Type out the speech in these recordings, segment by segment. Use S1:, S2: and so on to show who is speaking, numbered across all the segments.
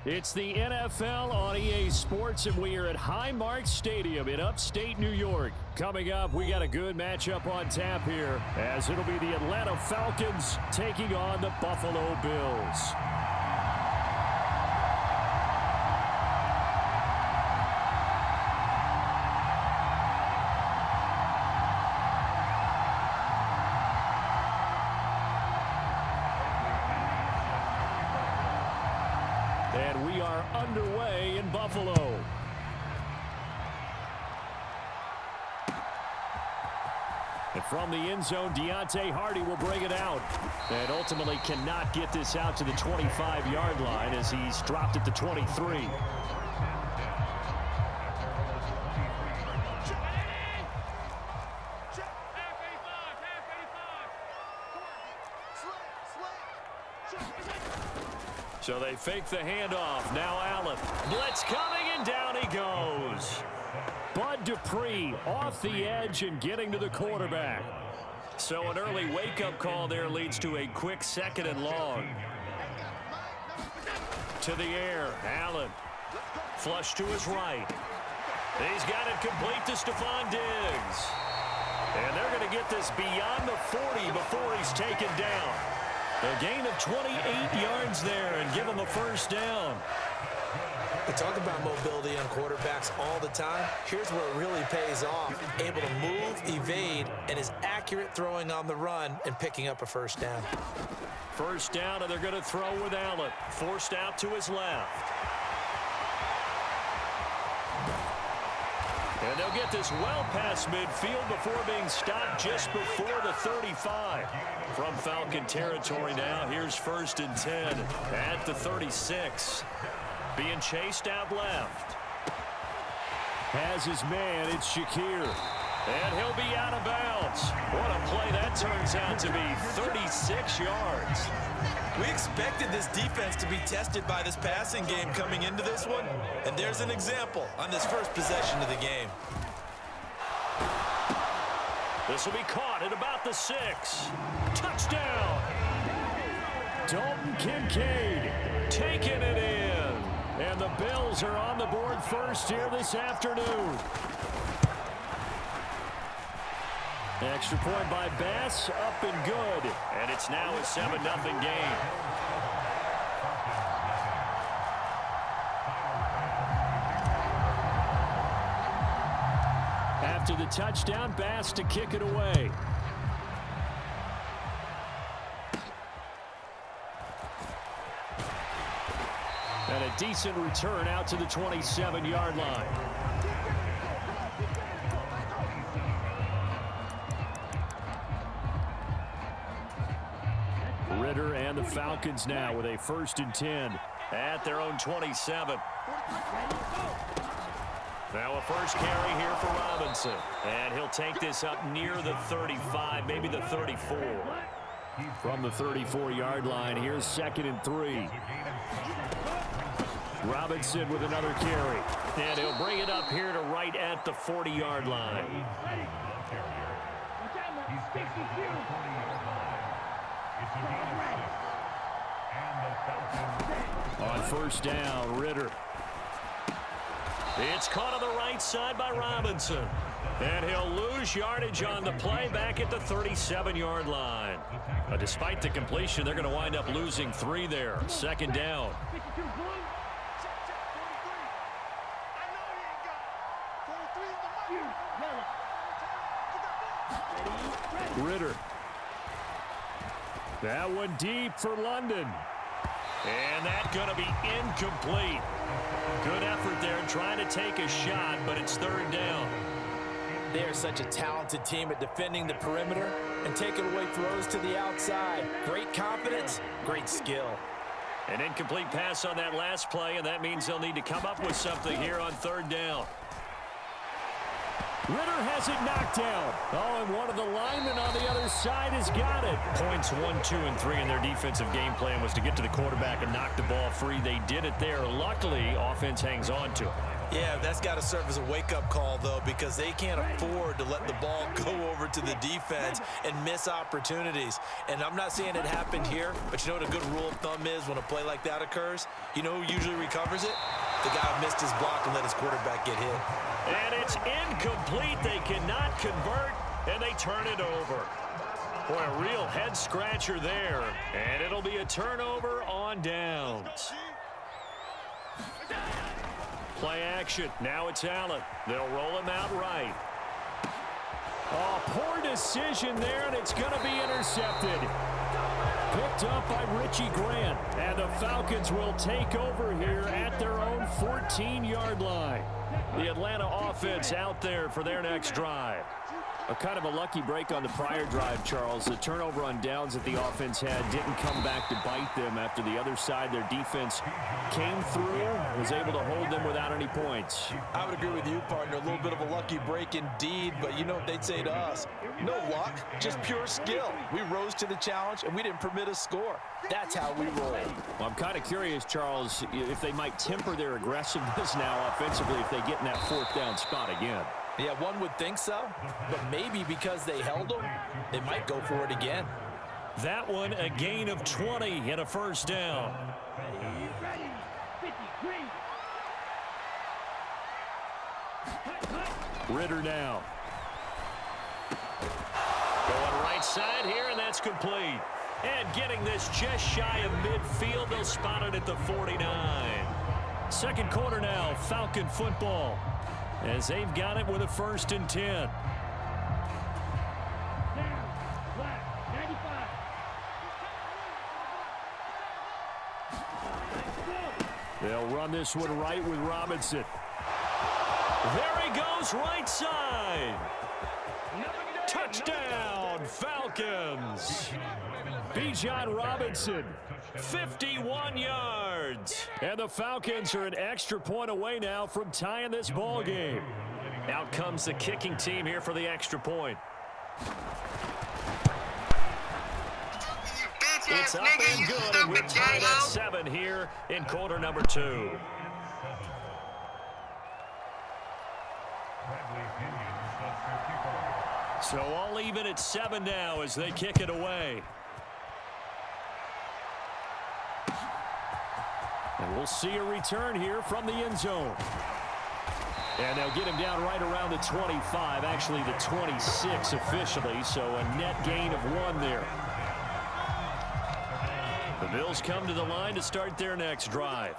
S1: It's the NFL on EA Sports, and we are at Highmark Stadium in upstate New York. Coming up, we got a good matchup on tap here, as it'll be the Atlanta Falcons taking on the Buffalo Bills. And we are underway in Buffalo. And from the end zone, Deontay Hardy will bring it out. And ultimately cannot get this out to the 25-yard line as he's dropped at the 23. So they fake the handoff. Now Allen. Blitz coming, and down he goes. Bud Dupree off the edge and getting to the quarterback. So an early wake-up call there leads to a quick 2nd and long. To the air. Allen. Flush to his right. He's got it complete to Stephon Diggs. And they're going to get this beyond the 40 before he's taken down. A gain of 28 yards there and give him a first down.
S2: We talk about mobility on quarterbacks all the time. Here's where it really pays off. Able to move, evade, and is accurate throwing on the run and picking up a first down.
S1: First down, and they're going to throw with Allen. Forced out to his left. And they'll get this well past midfield before being stopped just before the 35. From Falcon territory now, here's 1st and 10 at the 36. Being chased out left. Has his man, it's Shakir. And he'll be out of bounds. What a play that turns out to be, 36 yards.
S3: We expected this defense to be tested by this passing game coming into this one, and there's an example on this first possession of the game.
S1: This will be caught at about the 6. Touchdown! Dalton Kincaid taking it in. And the Bills are on the board first here this afternoon. Extra point by Bass, up and good. And it's now a 7-0 game. After the touchdown, Bass to kick it away. And a decent return out to the 27-yard line. Ritter and the Falcons now with a 1st and 10 at their own 27. Now a first carry here for Robinson. And he'll take this up near the 35, maybe the 34. From the 34-yard line, here's 2nd and 3. Robinson with another carry. And he'll bring it up here to right at the 40-yard line. On first down, Ritter. It's caught on the right side by Robinson. And he'll lose yardage on the play back at the 37-yard line. But despite the completion, they're going to wind up losing 3 there. 2nd down. Ritter. That one deep for London. And that's going to be incomplete. Good effort there trying to take a shot, but it's 3rd down.
S2: They're such a talented team at defending the perimeter and taking away throws to the outside. Great confidence, great skill.
S1: An incomplete pass on that last play, and that means they'll need to come up with something here on 3rd down. Ritter has it knocked down. Oh, and one of the linemen on the other side has got it. Points 1, 2, and 3 in their defensive game plan was to get to the quarterback and knock the ball free. They did it there. Luckily, offense hangs on to it.
S3: Yeah, that's got to serve as a wake-up call, though, because they can't afford to let the ball go over to the defense and miss opportunities. And I'm not saying it happened here, but you know what a good rule of thumb is when a play like that occurs? You know who usually recovers it? The guy who missed his block and let his quarterback get hit.
S1: And it's incomplete. They cannot convert, and they turn it over. Boy, a real head-scratcher there. And it'll be a turnover on downs. Play action. Now it's Allen. They'll roll him out right. Oh, poor decision there, and it's going to be intercepted. Picked up by Richie Grant. And the Falcons will take over here at their own 14-yard line. The Atlanta offense out there for their next drive. A kind of a lucky break on the prior drive, Charles. The turnover on downs that the offense had didn't come back to bite them after the other side. Their defense came through, was able to hold them without any points.
S3: I would agree with you, partner. A little bit of a lucky break indeed, but you know what they'd say to us? No luck, just pure skill. We rose to the challenge, and we didn't permit a score. That's how we roll.
S1: Well, I'm kind of curious, Charles, if they might temper their aggressiveness now offensively if they get in that fourth down spot again.
S3: Yeah, one would think so, but maybe because they held them, they might go for it again.
S1: That one, a gain of 20 and a first down. Ritter now. Going right side here, and that's complete. And getting this just shy of midfield, they'll spot it at the 49. Second quarter now, Falcon football, as they've got it with a 1st and 10. They'll run this one right with Robinson. There he goes, right side. Touchdown, Falcons. Bijan Robinson, 51 yards. And the Falcons are an extra point away now from tying this ball game. Out comes the kicking team here for the extra point. It's up and good, and we're tied at 7 here in quarter number 2. So all even at 7 now as they kick it away. And we'll see a return here from the end zone. And they'll get him down right around the 25, actually the 26 officially, so a net gain of 1 there. The Bills come to the line to start their next drive.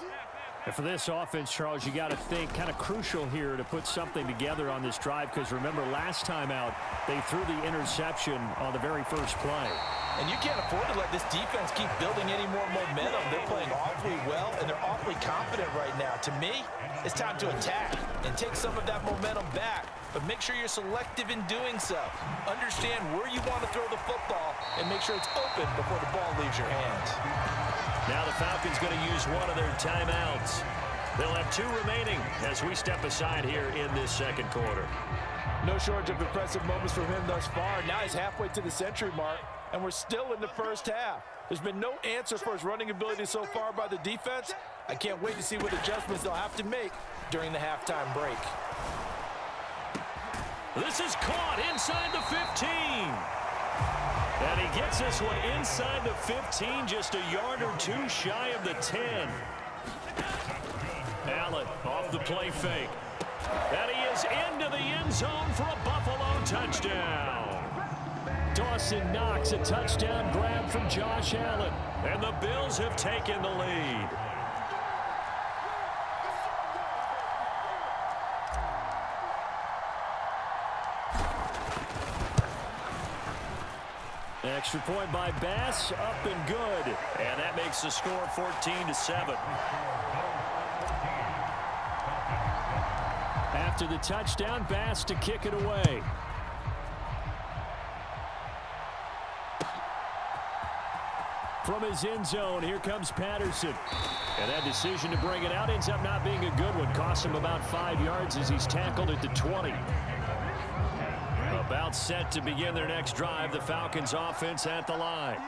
S1: And for this offense, Charles, you got to think kind of crucial here to put something together on this drive, because remember last time out they threw the interception on the very first play.
S3: And you can't afford to let this defense keep building any more momentum. They're playing awfully well, and they're awfully confident right now. To me, it's time to attack and take some of that momentum back. But make sure you're selective in doing so. Understand where you want to throw the football and make sure it's open before the ball leaves your hands.
S1: Now the Falcons going to use one of their timeouts. They'll have 2 remaining as we step aside here in this second quarter.
S3: No shortage of impressive moments from him thus far. Now he's halfway to the century mark, and we're still in the first half. There's been no answer for his running ability so far by the defense. I can't wait to see what adjustments they'll have to make during the halftime break.
S1: This is caught inside the 15. And he gets this one inside the 15, just a yard or 2 shy of the 10. Allen off the play fake. And he is into the end zone for a Buffalo touchdown. Dawson Knox, a touchdown grab from Josh Allen. And the Bills have taken the lead. Extra point by Bass, up and good. And that makes the score 14-7. After the touchdown, Bass to kick it away. From his end zone, here comes Patterson. And that decision to bring it out ends up not being a good one. Costs him about 5 yards as he's tackled at the 20. About set to begin their next drive, the Falcons offense at the line.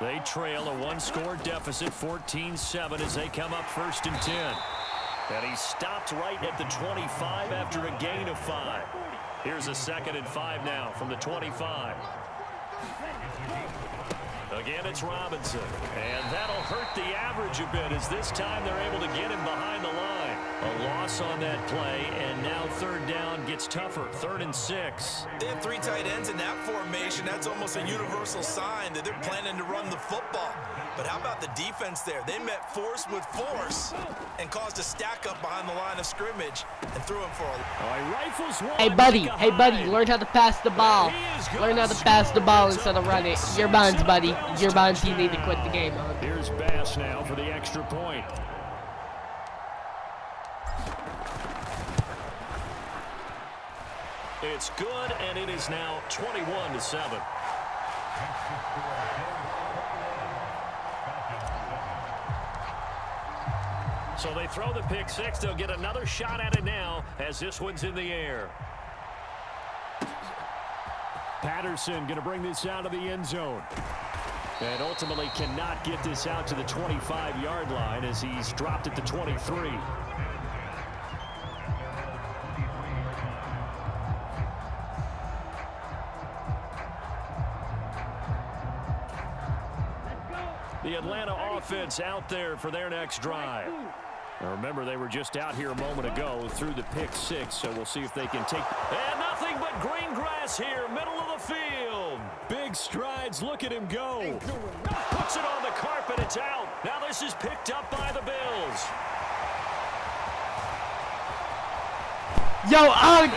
S1: They trail a 1-score deficit, 14-7, as they come up 1st and 10. And he stopped right at the 25 after a gain of 5. Here's a 2nd and 5 now from the 25. Again, it's Robinson. And that'll hurt the average a bit as this time they're able to get him behind the line. A loss on that play, and now 3rd down gets tougher. 3rd and 6.
S3: They have 3 tight ends in that formation. That's almost a universal sign that they're planning to run the football. But how about the defense there? They met force with force and caused a stack up behind the line of scrimmage and threw him for a...
S4: Hey, buddy, learn how to pass the ball. Learn how to pass the ball instead of run it. Your buns, buddy. Your buns, you need to quit the game.
S1: Here's Bass now for the extra point. It's good, and it is now 21-7. So they throw the pick 6. They'll get another shot at it now as this one's in the air. Patterson going to bring this out of the end zone. And ultimately cannot get this out to the 25-yard line as he's dropped at the 23. The Atlanta offense out there for their next drive. Now remember, they were just out here a moment ago through the pick 6, so we'll see if they can take... And nothing but green grass here, middle of the field. Big strides, look at him go. Puts it on the carpet, it's out. Now this is picked up by the Bills.
S4: Yo,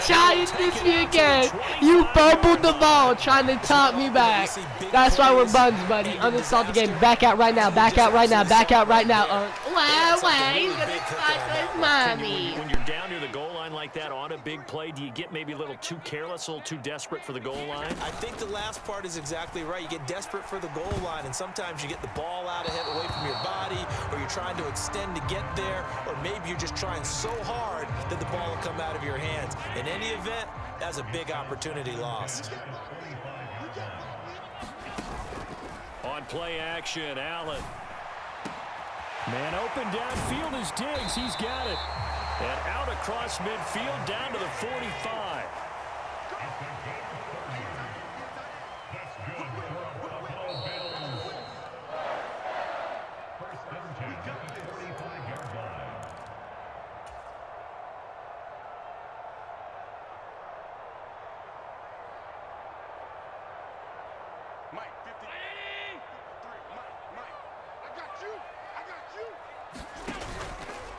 S4: Giants this me again. You fumbled the ball trying to top me back. That's why we're buns, buddy. Uninstall the game. Back out right now. Back out right now. Back out right now. Why? He's gonna slide his mommy.
S1: When you're down near the goal line like that on a big play, do you get maybe a little too careless, a little too desperate for the goal line?
S2: I think the last part is exactly right. You get desperate for the goal line, and sometimes you get the ball out ahead away from your body, or you're trying to extend to get there, or maybe you're just trying so hard that the ball will come out of your hands. In any event, that's a big opportunity lost.
S1: On play action, Allen. Man open downfield is Diggs. He's got it. And out across midfield down to the 45.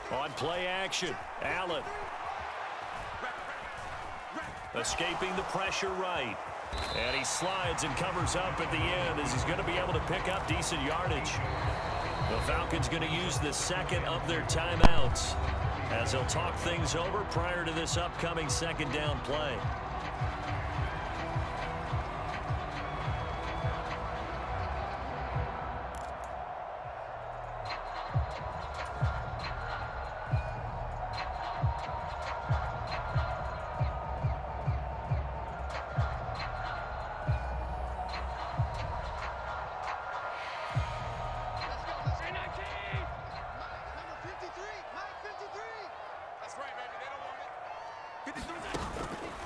S1: On play action, Allen. Escaping the pressure right. And he slides and covers up at the end as he's going to be able to pick up decent yardage. The Falcons going to use the 2nd of their timeouts as they'll talk things over prior to this upcoming 2nd down play.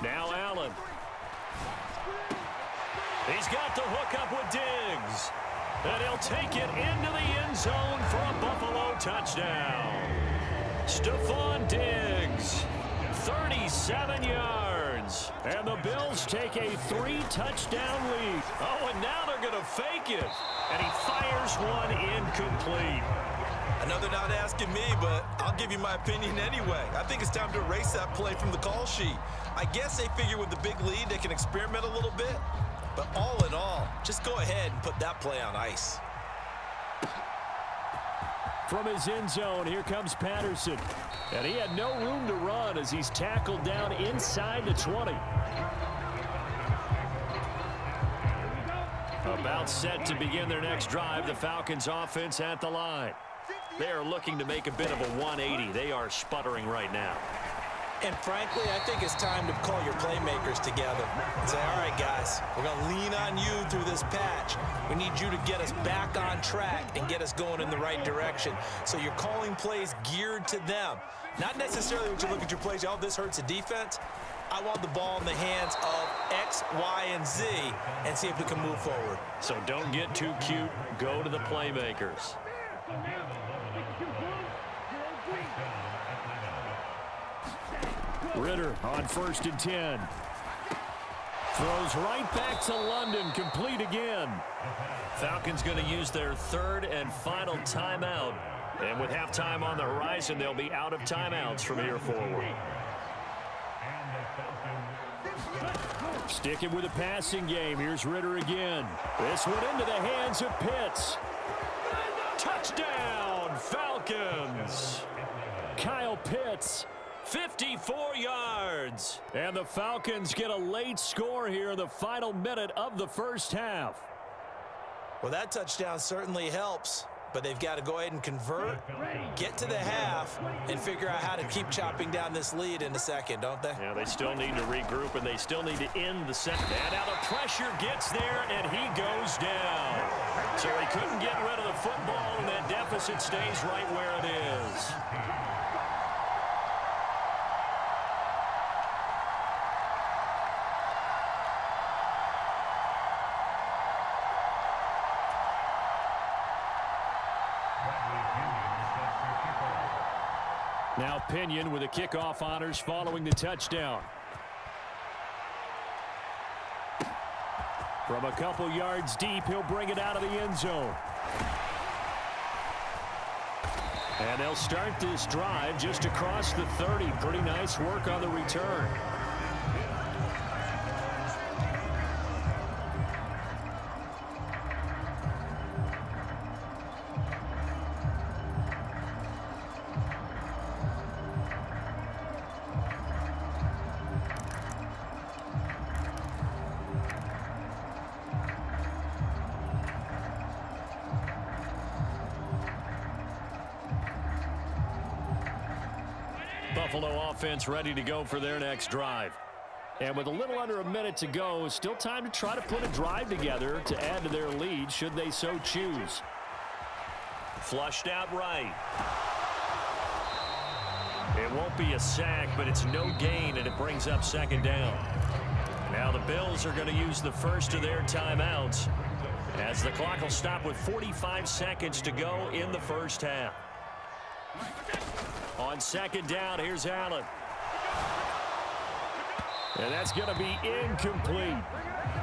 S1: Now Allen. He's got the hook up with Diggs. And he'll take it into the end zone for a Buffalo touchdown. Stephon Diggs, 37 yards. And the Bills take a 3-touchdown lead. Oh, and now they're going to fake it. And he fires one incomplete.
S2: I know they're not asking me, but I'll give you my opinion anyway. I think it's time to erase that play from the call sheet. I guess they figure with the big lead they can experiment a little bit. But all in all, just go ahead and put that play on ice.
S1: From his end zone, here comes Patterson. And he had no room to run as he's tackled down inside the 20. About set to begin their next drive, the Falcons offense at the line. They are looking to make a bit of a 180. They are sputtering right now.
S2: And frankly, I think it's time to call your playmakers together and say, all right, guys, we're going to lean on you through this patch. We need you to get us back on track and get us going in the right direction. So you're calling plays geared to them. Not necessarily when you look at your plays, oh, this hurts the defense. I want the ball in the hands of X, Y, and Z and see if we can move forward.
S1: So don't get too cute. Go to the playmakers. Ritter on 1st and 10. Throws right back to London, complete again. Falcons going to use their 3rd and final timeout. And with halftime on the horizon, they'll be out of timeouts from here forward. Sticking with the passing game. Here's Ritter again. This one into the hands of Pitts. Touchdown, Falcons. Kyle Pitts, 54 yards. And the Falcons get a late score here in the final minute of the first half.
S2: Well, that touchdown certainly helps, but they've got to go ahead and convert, get to the half, and figure out how to keep chopping down this lead in the second, don't they?
S1: Yeah, they still need to regroup, and they still need to end the second. And now the pressure gets there, and he goes down. So he couldn't get rid of the football, and that deficit stays right where it is. Now Pinion with the kickoff honors following the touchdown. From a couple yards deep, he'll bring it out of the end zone. And they'll start this drive just across the 30. Pretty nice work on the return. Buffalo offense ready to go for their next drive. And with a little under a minute to go, still time to try to put a drive together to add to their lead should they so choose. Flushed out right. It won't be a sack, but it's no gain, and it brings up 2nd down. Now the Bills are going to use the first of their timeouts as the clock will stop with 45 seconds to go in the first half. On 2nd down, here's Allen. And that's going to be incomplete.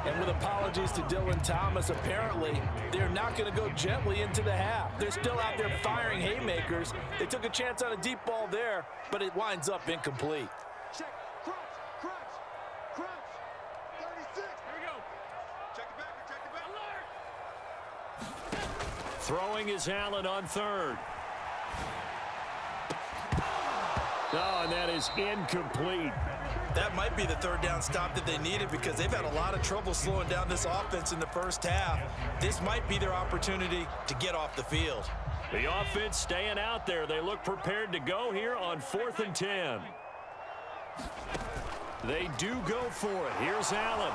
S3: And with apologies to Dylan Thomas, apparently they're not going to go gently into the half. They're still out there firing haymakers. They took a chance on a deep ball there, but it winds up incomplete.
S5: Check, crunch, 36. Here we go. Check it back, alert.
S1: Throwing is Allen on 3rd. Oh, and that is incomplete.
S2: That might be the 3rd down stop that they needed because they've had a lot of trouble slowing down this offense in the first half. This might be their opportunity to get off the field.
S1: The offense staying out there. They look prepared to go here on 4th and 10. They do go for it. Here's Allen.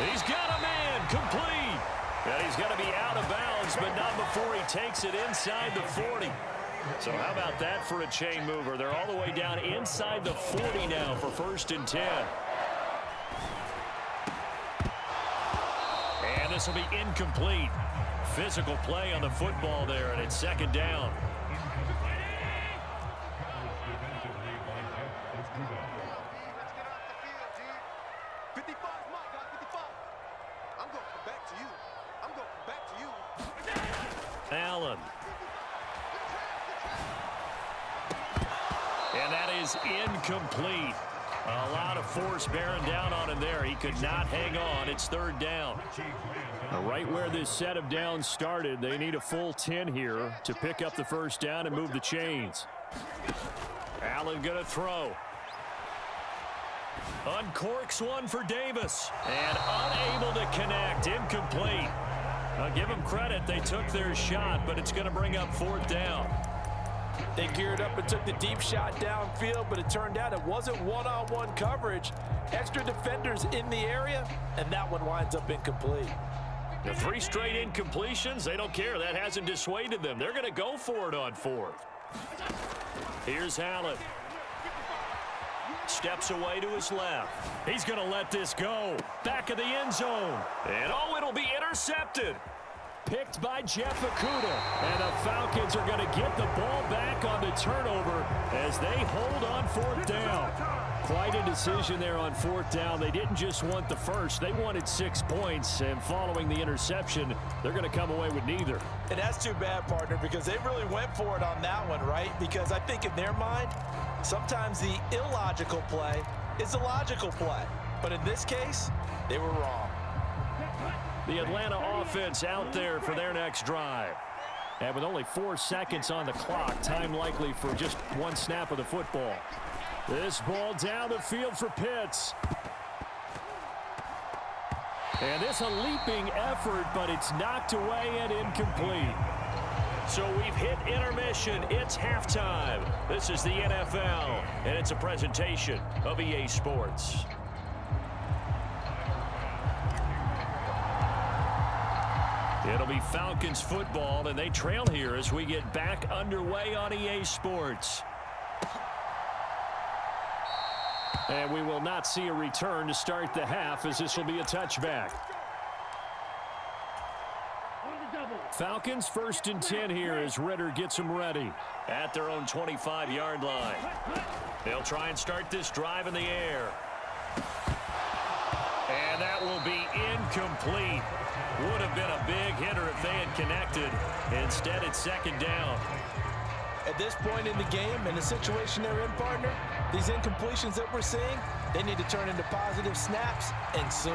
S1: He's got a man complete. And he's going to be out of bounds, but not before he takes it inside the 40. So how about that for a chain mover? They're all the way down inside the 40 now for 1st and 10. And this will be incomplete. Physical play on the football there, and it's 2nd down. Allen. And that is incomplete. A lot of force bearing down on him there. He could not hang on. It's 3rd down. Right where this set of downs started, they need a full 10 here to pick up the 1st down and move the chains. Allen going to throw. Uncorks one for Davis. And unable to connect. Incomplete. I'll give them credit. They took their shot, but it's going to bring up 4th down.
S3: They geared up and took the deep shot downfield, but it turned out it wasn't one-on-one coverage. Extra defenders in the area, and that one winds up incomplete.
S1: The 3 straight incompletions, they don't care. That hasn't dissuaded them. They're going to go for it on 4th. Here's Allen. Steps away to his left. He's going to let this go. Back of the end zone. And oh, it'll be intercepted. Picked by Jeff Okudah. And the Falcons are going to get the ball back on the turnover as they hold on 4th down. Quite a decision there on 4th down. They didn't just want the first. They wanted 6 points. And following the interception, they're going to come away with neither.
S3: And that's too bad, partner, because they really went for it on that one, right? Because I think in their mind, sometimes the illogical play is a logical play. But in this case, they were wrong.
S1: The Atlanta offense out there for their next drive. And with only 4 seconds on the clock, time likely for just 1 snap of the football. This ball down the field for Pitts. And this a leaping effort, but it's knocked away and incomplete. So we've hit intermission. It's halftime. This is the NFL, and it's a presentation of EA Sports. It'll be Falcons football, and they trail here as we get back underway on EA Sports. And we will not see a return to start the half, as this will be a touchback. Falcons 1st and 10 here as Ritter gets them ready at their own 25-yard line. They'll try and start this drive in the air. And that will be incomplete. Would have been a big hitter if they had connected. Instead, it's 2nd down.
S3: At this point in the game and the situation they're in, partner, these incompletions that we're seeing, they need to turn into positive snaps, and soon.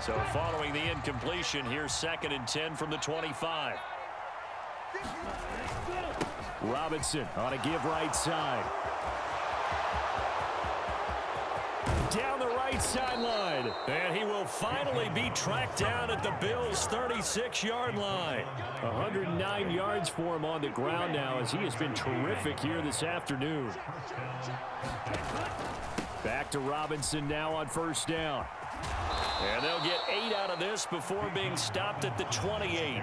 S1: So following the incompletion, here's 2nd and 10 from the 25. Robinson on a give right side. Down the right sideline. And he will finally be tracked down at the Bills' 36-yard line. 109 yards for him on the ground now as he has been terrific here this afternoon. Back to Robinson now on 1st down. And they'll get 8 out of this before being stopped at the 28.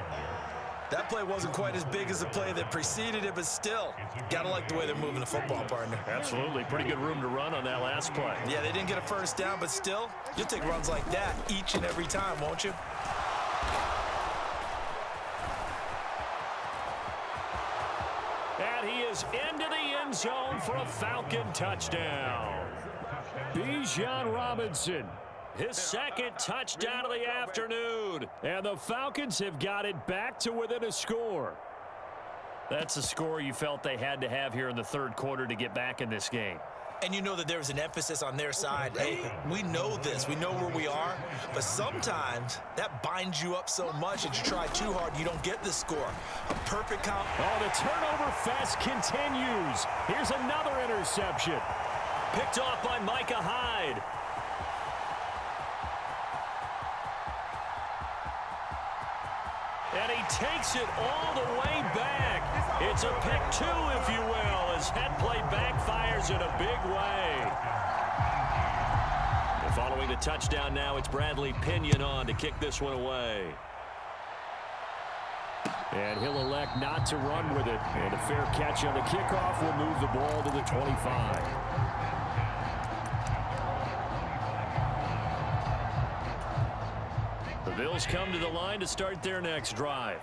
S2: That play wasn't quite as big as the play that preceded it, but still, gotta like the way they're moving the football, partner.
S1: Absolutely. Pretty good room to run on that last play.
S2: Yeah, they didn't get a 1st down, but still, you'll take runs like that each and every time, won't you?
S1: And he is into the end zone for a Falcon touchdown. Bijan Robinson. His 2nd touchdown of the afternoon. And the Falcons have got it back to within a score. That's a score you felt they had to have here in the 3rd quarter to get back in this game.
S2: And you know that there was an emphasis on their side. Hey, we know this. We know where we are. But sometimes that binds you up so much that you try too hard, you don't get the score. A perfect count.
S1: Oh, the turnover fest continues. Here's another interception. Picked off by Micah Hyde. And he takes it all the way back. It's a pick 2, if you will, as head play backfires in a big way. And following the touchdown now, it's Bradley Pinion on to kick this one away. And he'll elect not to run with it. And a fair catch on the kickoff will move the ball to the 25. The Bills come to the line to start their next drive.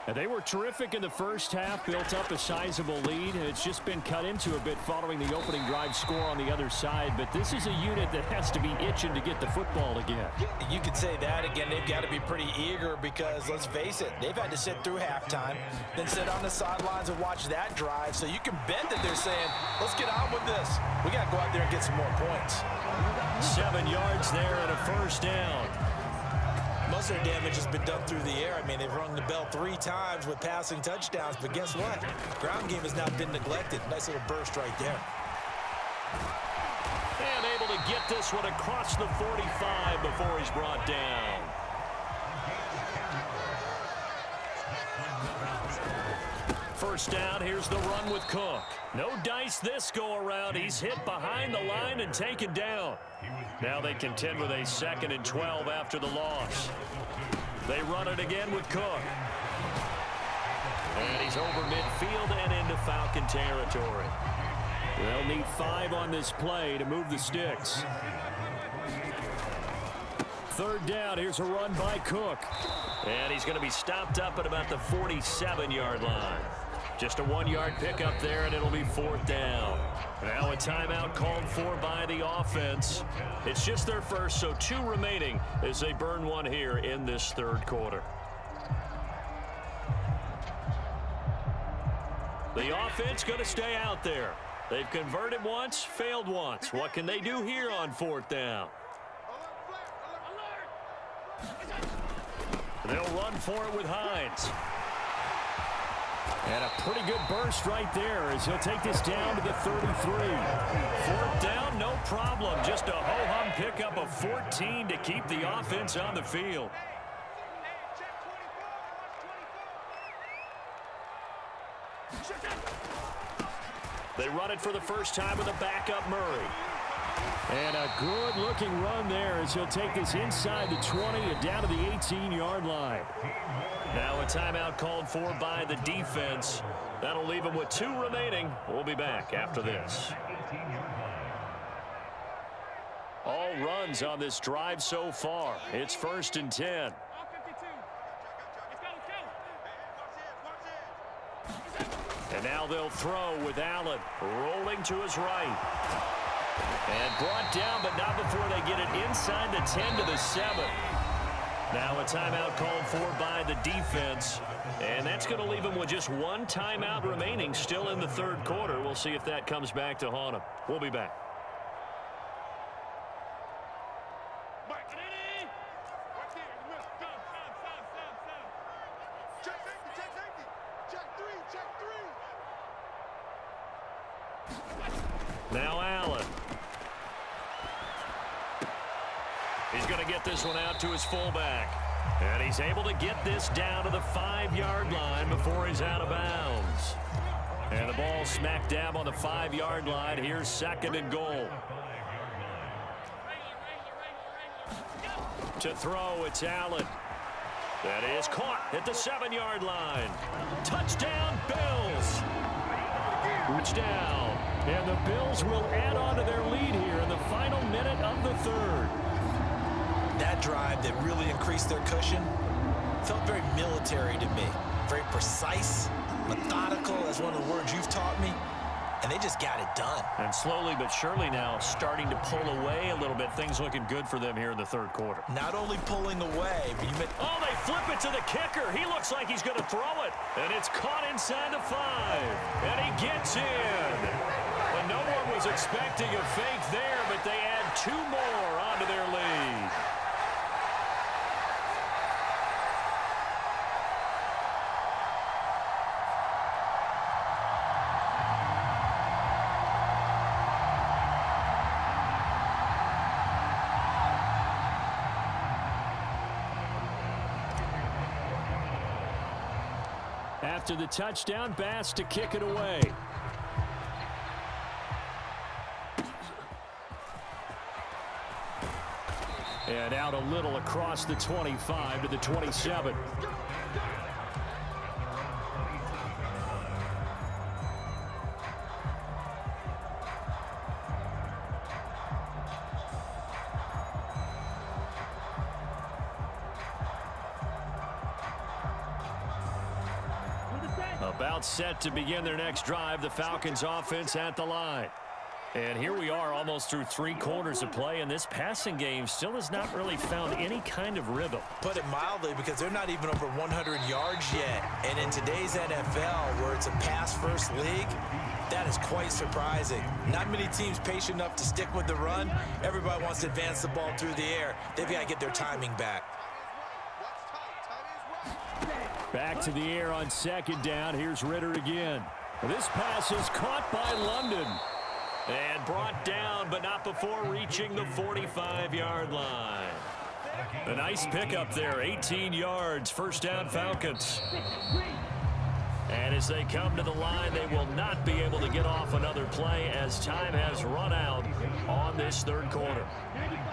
S1: And they were terrific in the first half, built up a sizable lead, and it's just been cut into a bit following the opening drive score on the other side. But this is a unit that has to be itching to get the football again.
S3: You could say that again. They've got to be pretty eager because, let's face it, they've had to sit through halftime, then sit on the sidelines and watch that drive. So you can bet that they're saying, let's get on with this. We got to go out there and get some more points.
S1: 7 yards there and a 1st down.
S2: Most of their damage has been done through the air. I mean, they've rung the bell 3 times with passing touchdowns, but guess what? Ground game has not been neglected. Nice little burst right there.
S1: And able to get this one across the 45 before he's brought down. First down, here's the run with Cook. No dice this go-around. He's hit behind the line and taken down. Now they contend with a 2nd and 12 after the loss. They run it again with Cook. And he's over midfield and into Falcon territory. They'll need 5 on this play to move the sticks. Third down, here's a run by Cook. And he's going to be stopped up at about the 47-yard line. Just a 1-yard pickup there, and it'll be 4th down. Now a timeout called for by the offense. It's just their first, so 2 remaining as they burn one here in this 3rd quarter. The offense going to stay out there. They've converted once, failed once. What can they do here on 4th down? They'll run for it with Hines. And a pretty good burst right there as he'll take this down to the 33. 4th down, no problem. Just a ho-hum pickup of 14 to keep the offense on the field. They run it for the first time with a backup Murray. And a good-looking run there as he'll take this inside the 20 and down to the 18-yard line. Now a timeout called for by the defense. That'll leave them with 2 remaining. We'll be back after this. All runs on this drive so far. It's 1st and 10. And now they'll throw with Allen rolling to his right. And brought down, but not before they get it inside the 10 to the 7. Now a timeout called for by the defense. And that's going to leave them with just 1 timeout remaining still in the 3rd quarter. We'll see if that comes back to haunt them. We'll be back. Now Allen. He's going to get this one out to his fullback. And he's able to get this down to the 5-yard line before he's out of bounds. And the ball smack dab on the 5-yard line. Here's 2nd and goal. To throw, it's Allen. That is caught at the 7-yard line. Touchdown, Bills. Touchdown. And the Bills will add on to their lead here in the final minute of the 3rd.
S2: That drive that really increased their cushion felt very military to me. Very precise, methodical, as one of the words you've taught me. And they just got it done.
S1: And slowly but surely now starting to pull away a little bit. Things looking good for them here in the 3rd quarter.
S2: Not only pulling away, but you meant...
S1: Oh, they flip it to the kicker. He looks like he's going to throw it. And it's caught inside the 5. And he gets in. And no one was expecting a fake there, but they add 2 more onto their lead. After the touchdown, Bass to kick it away. And out a little across the 25 to the 27. About set to begin their next drive, the Falcons offense at the line. And here we are almost through 3 quarters of play, and this passing game still has not really found any kind of rhythm.
S2: Put it mildly, because they're not even over 100 yards yet. And in today's NFL, where it's a pass-first league, that is quite surprising. Not many teams patient enough to stick with the run. Everybody wants to advance the ball through the air. They've got to get their timing back.
S1: Back to the air on 2nd down. Here's Ritter again. This pass is caught by London. And brought down, but not before reaching the 45-yard line. A nice pickup there, 18 yards, 1st down Falcons. And as they come to the line, they will not be able to get off another play as time has run out on this third quarter.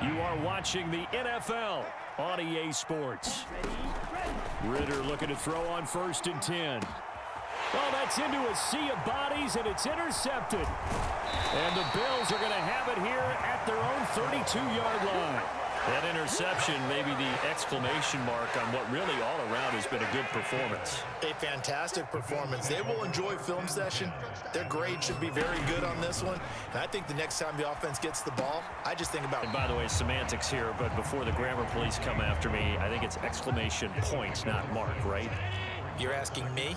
S1: You are watching the NFL on EA Sports. Ritter looking to throw on 1st and 10. Oh, that's into a sea of bodies, and it's intercepted. And the Bills are going to have it here at their own 32-yard line. That interception, maybe the exclamation mark on what really all around has been a good performance.
S3: A fantastic performance. They will enjoy film session. Their grade should be very good on this one. And I think the next time the offense gets the ball, I just think about...
S1: And by the way, semantics here, but before the grammar police come after me, I think it's exclamation point, not mark, right?
S2: You're asking me?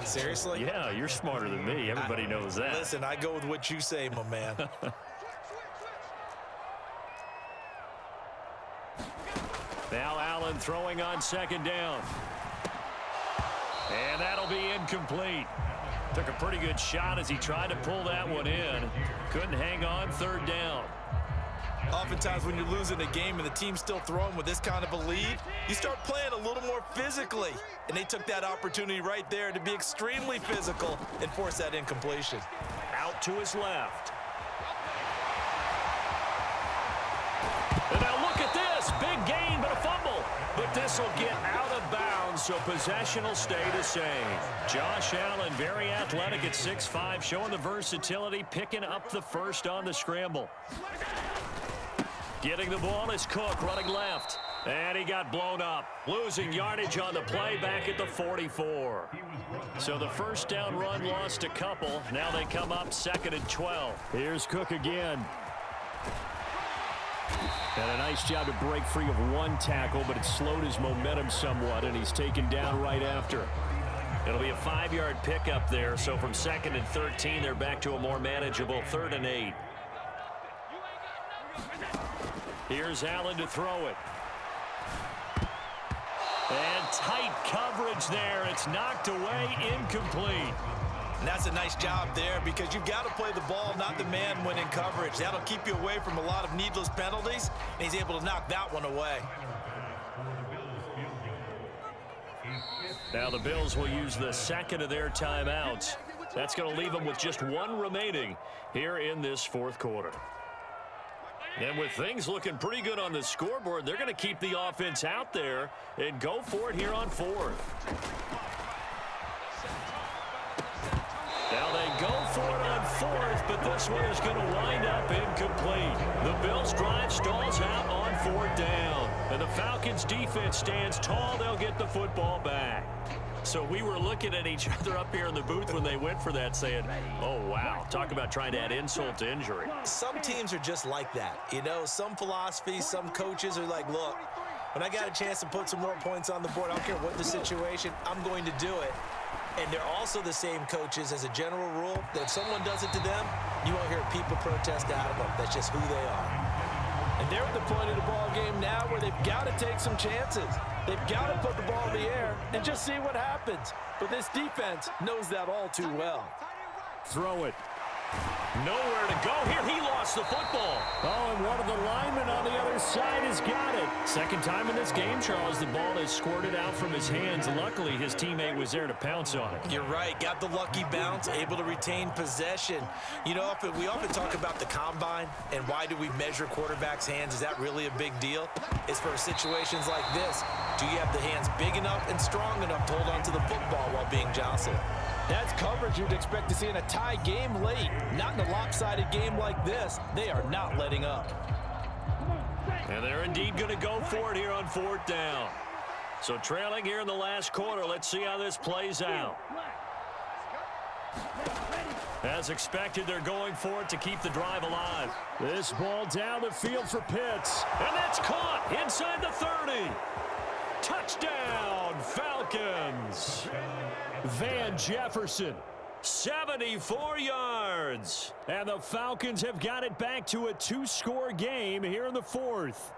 S2: Seriously?
S1: Yeah, you're smarter than me. Everybody knows that.
S2: Listen, I go with what you say, my man.
S1: Now Allen throwing on 2nd down. And that'll be incomplete. Took a pretty good shot as he tried to pull that one in. Couldn't hang on 3rd down.
S2: Oftentimes when you're losing a game and the team's still throwing with this kind of a lead, you start playing a little more physically. And they took that opportunity right there to be extremely physical and force that incompletion.
S1: Out to his left. And now look at this. Big gain, but a fumble. But this will get out of bounds, so possession will stay the same. Josh Allen, very athletic at 6'5", showing the versatility, picking up the first on the scramble. Getting the ball is Cook, running left. And he got blown up. Losing yardage on the play back at the 44. So the first down run lost a couple. Now they come up 2nd and 12. Here's Cook again. And a nice job to break free of one tackle, but it slowed his momentum somewhat, and he's taken down right after. It'll be a 5-yard pickup there, so from 2nd and 13, they're back to a more manageable 3rd and 8. Here's Allen to throw it. And tight coverage there. It's knocked away, incomplete.
S2: And that's a nice job there because you've got to play the ball, not the man when in coverage. That'll keep you away from a lot of needless penalties, and he's able to knock that one away.
S1: Now the Bills will use the 2nd of their timeouts. That's going to leave them with just 1 remaining here in this 4th quarter. And with things looking pretty good on the scoreboard, they're going to keep the offense out there and go for it here on 4th. Now they go for it on 4th, but this one is going to wind up incomplete. The Bills drive stalls out on 4th down. And the Falcons defense stands tall. They'll get the football back. So we were looking at each other up here in the booth when they went for that saying, oh, wow, talk about trying to add insult to injury.
S2: Some teams are just like that. You know, some philosophies, some coaches are like, look, when I got a chance to put some more points on the board, I don't care what the situation, I'm going to do it. And they're also the same coaches as a general rule that if someone does it to them, you won't hear people protest out of them. That's just who they are.
S3: And they're at the point of the ball game now where they've got to take some chances. They've got to put the ball in the air and just see what happens. But this defense knows that all too well.
S1: Throw it. Nowhere to go here. He lost the football. Oh, and one of the linemen on the other side has got it. Second time in this game, Charles, the ball has squirted out from his hands. Luckily, his teammate was there to pounce on it.
S2: You're right. Got the lucky bounce, able to retain possession. You know, we often talk about the combine and why do we measure quarterbacks' hands. Is that really a big deal? It's for situations like this. Do you have the hands big enough and strong enough to hold onto the football while being jostled?
S3: That's coverage you'd expect to see in a tie game late. Not in a lopsided game like this. They are not letting up.
S1: And they're indeed going to go for it here on 4th down. So trailing here in the last quarter. Let's see how this plays out. As expected, they're going for it to keep the drive alive. This ball down the field for Pitts. And that's caught inside the 30. Touchdown, Falcons. Van Jefferson, 74 yards. And the Falcons have got it back to a 2-score game here in the 4th.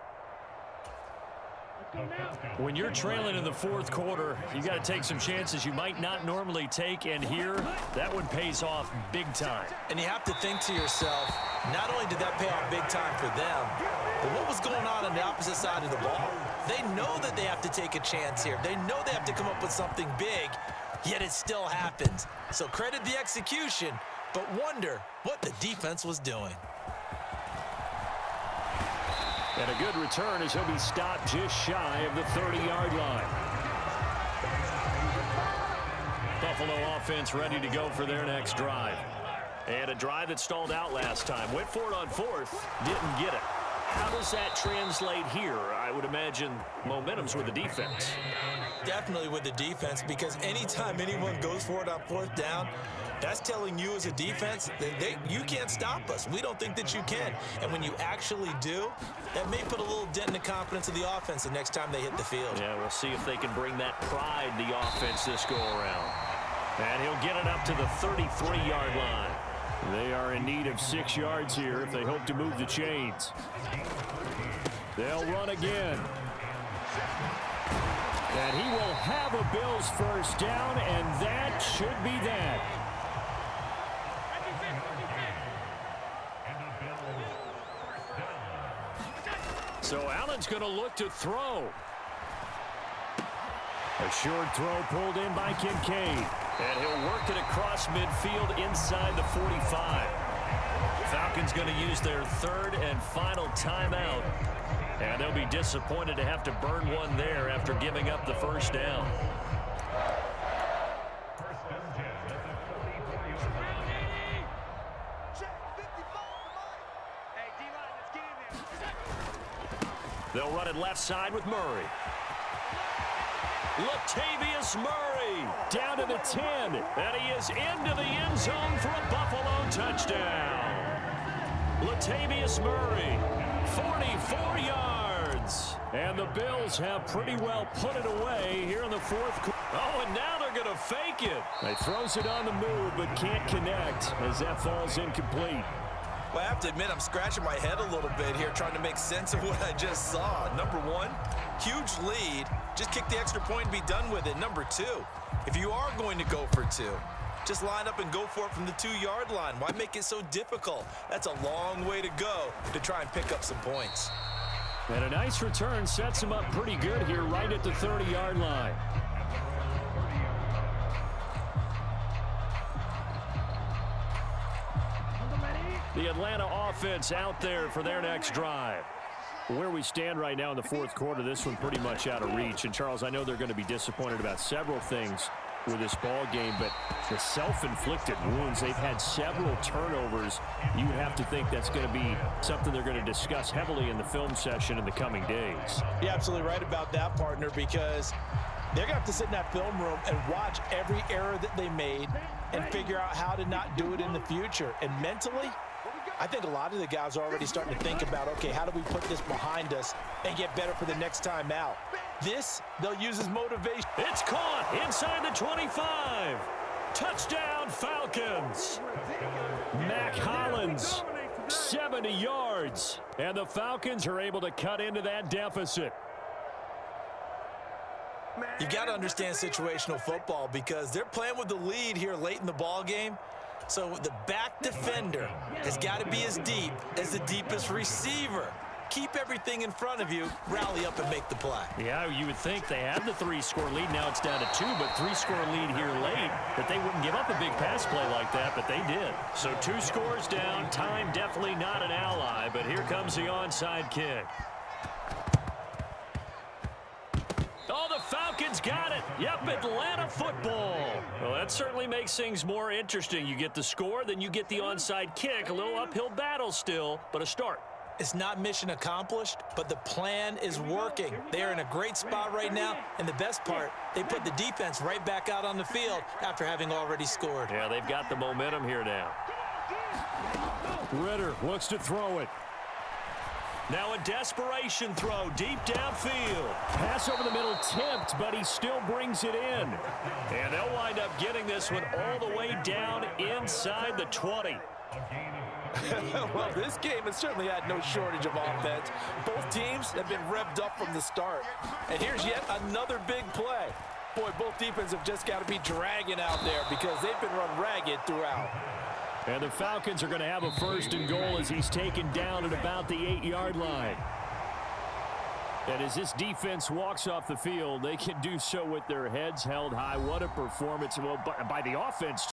S1: When you're trailing in the 4th quarter, you got to take some chances you might not normally take, and here, that one pays off big time.
S2: And you have to think to yourself, not only did that pay off big time for them, but what was going on the opposite side of the ball? They know that they have to take a chance here. They know they have to come up with something big yet it still happens. So credit the execution, but wonder what the defense was doing.
S1: And a good return as he'll be stopped just shy of the 30-yard line. Buffalo offense ready to go for their next drive. And a drive that stalled out last time. Went for it on fourth, didn't get it. How does that translate here? I would imagine momentum's with the defense.
S2: Definitely with the defense, because anytime anyone goes for it on fourth down, that's telling you as a defense that you can't stop us. We don't think that you can. And when you actually do, that may put a little dent in the confidence of the offense the next time they hit the field.
S1: Yeah, we'll see if they can bring that pride, the offense, this go-around. And he'll get it up to the 33-yard line. They are in need of 6 yards here if they hope to move the chains. They'll run again. And he will have a Bills first down, and that should be that. So Allen's going to look to throw. A short throw pulled in by Kincaid. And he'll work it across midfield inside the 45. Falcons going to use their third and final timeout. And they'll be disappointed to have to burn one there after giving up the first down. They'll run it left side with Murray. Latavius Murray down to the 10, and he is into the end zone for a Buffalo touchdown. Latavius Murray, 44 yards. And the Bills have pretty well put it away here in the fourth quarter. Oh, and now they're going to fake it. He throws it on the move, but can't connect as that falls incomplete.
S2: Well, I have to admit, I'm scratching my head a little bit here trying to make sense of what I just saw. Number one, huge lead. Just kick the extra point and be done with it. Number two, if you are going to go for two, just line up and go for it from the 2-yard line. Why make it so difficult? That's a long way to go to try and pick up some points.
S1: And a nice return sets him up pretty good here right at the 30-yard line. The Atlanta offense out there for their next drive. Where we stand right now in the fourth quarter, this one pretty much out of reach. And, Charles, I know they're going to be disappointed about several things with this ball game, but the self-inflicted wounds, they've had several turnovers. You would have to think that's going to be something they're going to discuss heavily in the film session in the coming days.
S3: You're absolutely right about that, partner, because they're going to have to sit in that film room and watch every error that they made and figure out how to not do it in the future. And mentally, I think a lot of the guys are already starting to think about, okay, how do we put this behind us and get better for the next time out? This, they'll use as motivation.
S1: It's caught inside the 25. Touchdown, Falcons. Mac Hollins, 70 yards. And the Falcons are able to cut into that deficit.
S2: You've got to understand situational football because they're playing with the lead here late in the ball game. So the back defender has got to be as deep as the deepest receiver. Keep everything in front of you, rally up and make the play.
S1: Yeah, you would think they had the 3-score lead. Now it's down to 2, but 3-score lead here late, that they wouldn't give up a big pass play like that, but they did. So 2 scores down, time definitely not an ally, but here comes the onside kick. Oh, the Falcons got it. Yep, Atlanta football. Well, that certainly makes things more interesting. You get the score, then you get the onside kick. A little uphill battle still, but a start.
S2: It's not mission accomplished, but the plan is working. They are in a great spot right now, and the best part, they put the defense right back out on the field after having already scored.
S1: Yeah, they've got the momentum here now. Ritter looks to throw it. Now a desperation throw deep downfield. Pass over the middle tipped, but he still brings it in. And they'll wind up getting this one all the way down inside the 20.
S3: Well, this game has certainly had no shortage of offense. Both teams have been revved up from the start. And here's yet another big play. Boy, both defenses have just got to be dragging out there because they've been run ragged throughout.
S1: And the Falcons are going to have a 1st and goal as he's taken down at about the 8-yard line. And as this defense walks off the field, they can do so with their heads held high. What a performance by the offense.